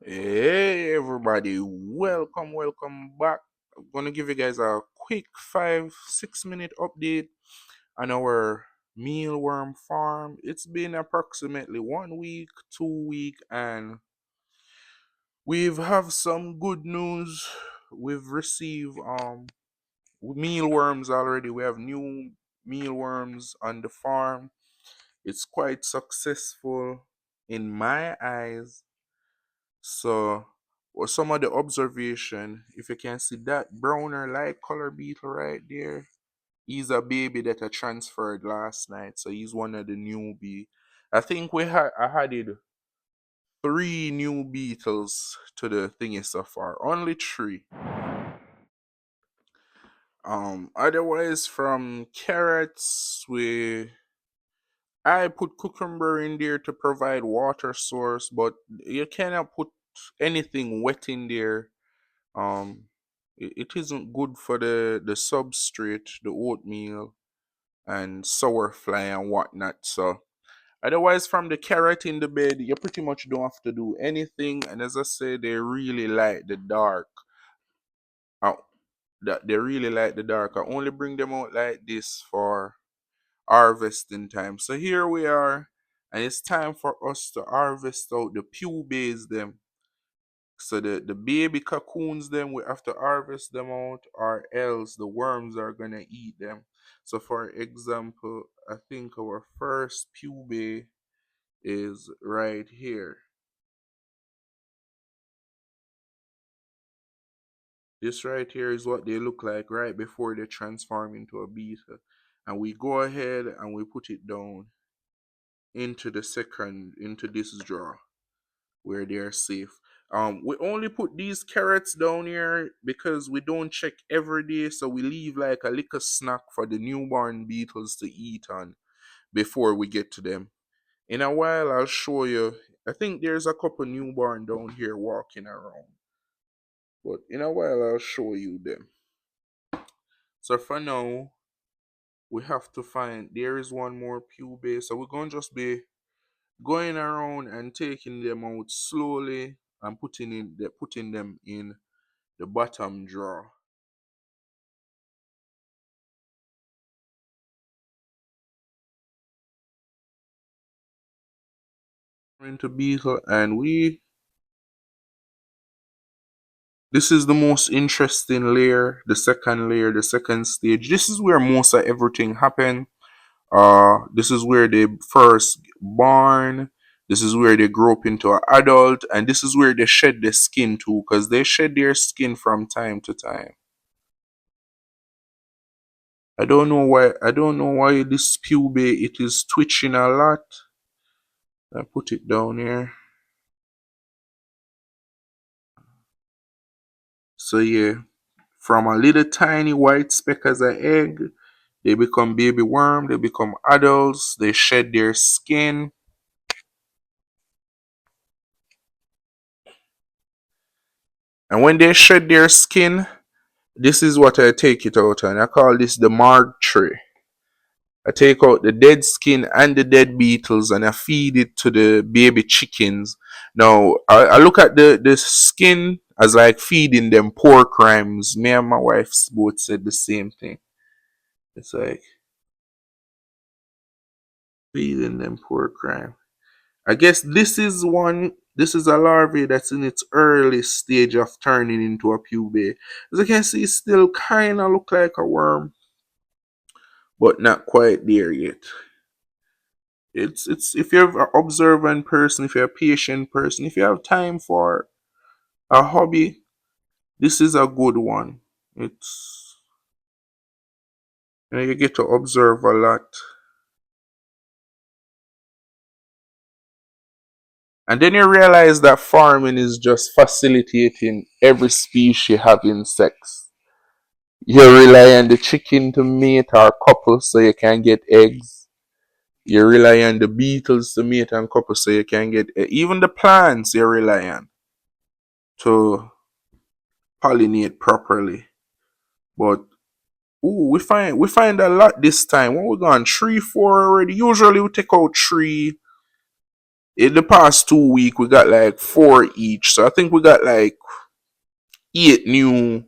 Hey everybody, welcome back. I'm gonna give you guys a quick 5-6 minute update on our mealworm farm. It's been approximately 1 week, 2 week, and we've have some good news. We've received mealworms already. We have new mealworms on the farm. It's quite successful in my eyes. So, or some of the observation, if you can see that browner light color beetle right there, he's a baby that I transferred last night. So he's one of the newbie. I think I added three new beetles to the thingy so far. Only three. Otherwise from carrots I put cucumber in there to provide water source, but you cannot put anything wet in there. It isn't good for the substrate, the oatmeal and sour fly and whatnot. So otherwise, from the carrot in the bed, you pretty much don't have to do anything. And as I said, they really like the dark. uh, that they really like the dark. I only bring them out like this for harvesting time. So here we are, and it's time for us to harvest out the pupae them. So the baby cocoons them, we have to harvest them out, or else the worms are gonna eat them. So for example, I think our first pupae is right here. This right here is what they look like right before they transform into a beetle. And we go ahead and we put it down into this drawer where they are safe. We only put these carrots down here because we don't check every day, so we leave like a little snack for the newborn beetles to eat on before we get to them. In a while, I'll show you. I think there's a couple newborn down here walking around, but in a while, I'll show you them. So for now, we have to find. There is one more pupae, so we're gonna just be going around and taking them out slowly and putting them in the bottom drawer. Into Beetle, and we this is the most interesting layer, the second layer, the second stage. This is where most of everything happen. This is where they first born. This is where they grow up into an adult, and this is where they shed their skin too, because they shed their skin from time to time. I don't know why. I don't know why this pupae it is twitching a lot. I put it down here. So yeah, from a little tiny white speck as an egg, they become baby worm, they become adults, they shed their skin. And when they shed their skin, this is what I take it out on. I call this the marg tray. I take out the dead skin and the dead beetles and I feed it to the baby chickens. Now, I look at the skin as like feeding them pork rinds. Me and my wife both said the same thing. It's like feeding them pork rinds. I guess this is a larvae that's in its early stage of turning into a pupae. As you can see, it still kind of look like a worm, but not quite there yet. It's if you're an observant person, if you're a patient person, if you have time for a hobby, this is a good one. It's you get to observe a lot. And then you realize that farming is just facilitating every species having sex. You rely on the chicken to mate or couple so you can get eggs. You rely on the beetles to mate and couple so you can get even the plants you rely on to pollinate properly. But ooh, we find a lot this time. What we gone 3, 4 already. Usually we take out three In the past 2 weeks, we got like four each. So I think we got like eight new.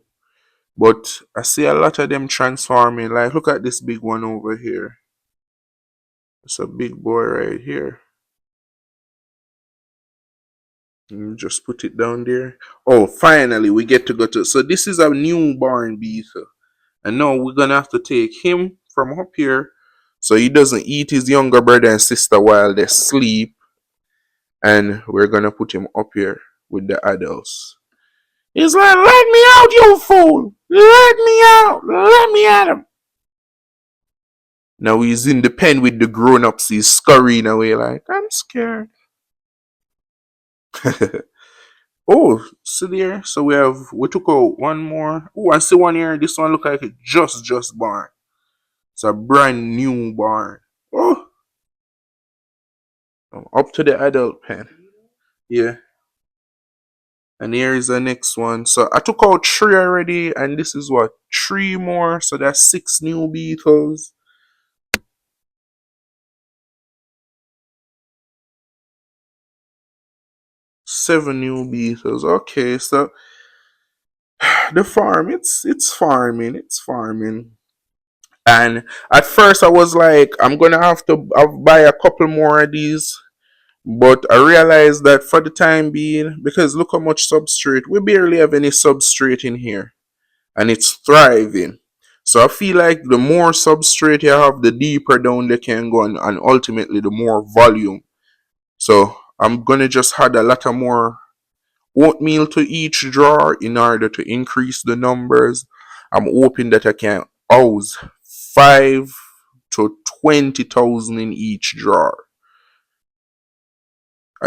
But I see a lot of them transforming. Like, look at this big one over here. It's a big boy right here. Just put it down there. Oh, finally, we get to go to. So this is a newborn beetle. And now we're gonna have to take him from up here so he doesn't eat his younger brother and sister while they sleep. And we're gonna put him up here with the adults. He's like, let me out, you fool! Let me out! Let me at him! Now he's in the pen with the grown-ups. He's scurrying away like, I'm scared. Oh, see there? So we took out one more. Oh, I see one here. This one look like it just born. It's a brand new barn. Oh, up to the adult pen. Yeah. And here is the next one. So I took out three already, and this is what? Three more. So that's six new beetles. Seven new beetles. Okay, so the farm, it's farming, it's farming. And at first I was like, I'm gonna have to buy a couple more of these. But I realized that for the time being, because look how much substrate, we barely have any substrate in here. And it's thriving. So I feel like the more substrate you have, the deeper down they can go, and ultimately the more volume. So I'm gonna just add a lot of more oatmeal to each jar in order to increase the numbers. I'm hoping that I can house 5 to 20,000 in each jar.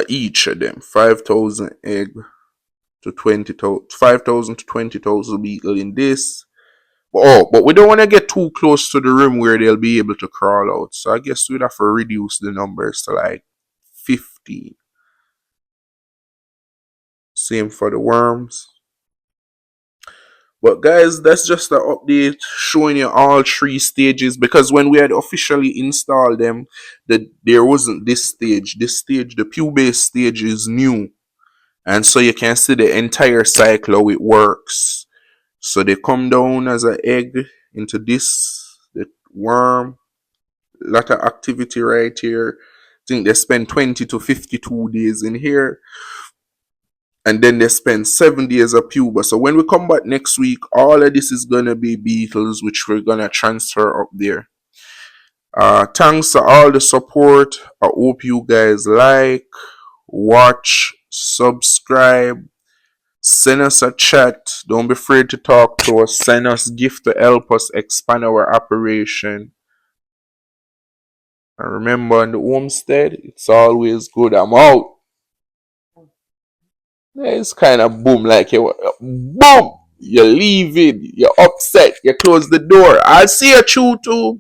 Each of them, 5,000 egg to 20,000, 5,000 to 20,000 beetle in this. Oh, but we don't want to get too close to the rim where they'll be able to crawl out. So I guess we'd have to reduce the numbers to like 15. Same for the worms. But guys, that's just an update showing you all three stages, because when we had officially installed them, there wasn't this stage. This stage, the pupae stage, is new. And so you can see the entire cycle how it works. So they come down as an egg into this, the worm. Lot of activity right here. I think they spend 20 to 52 days in here. And then they spend 7 days of pupa. So when we come back next week, all of this is gonna be beetles, which we're gonna transfer up there. Thanks to all the support. I hope you guys like, watch, subscribe, send us a chat. Don't be afraid to talk to us. Send us gift to help us expand our operation. And remember, on the homestead, it's always good. I'm out. It's kind of boom, like you boom. You leave it. You're upset. You close the door. I'll see you, choo too.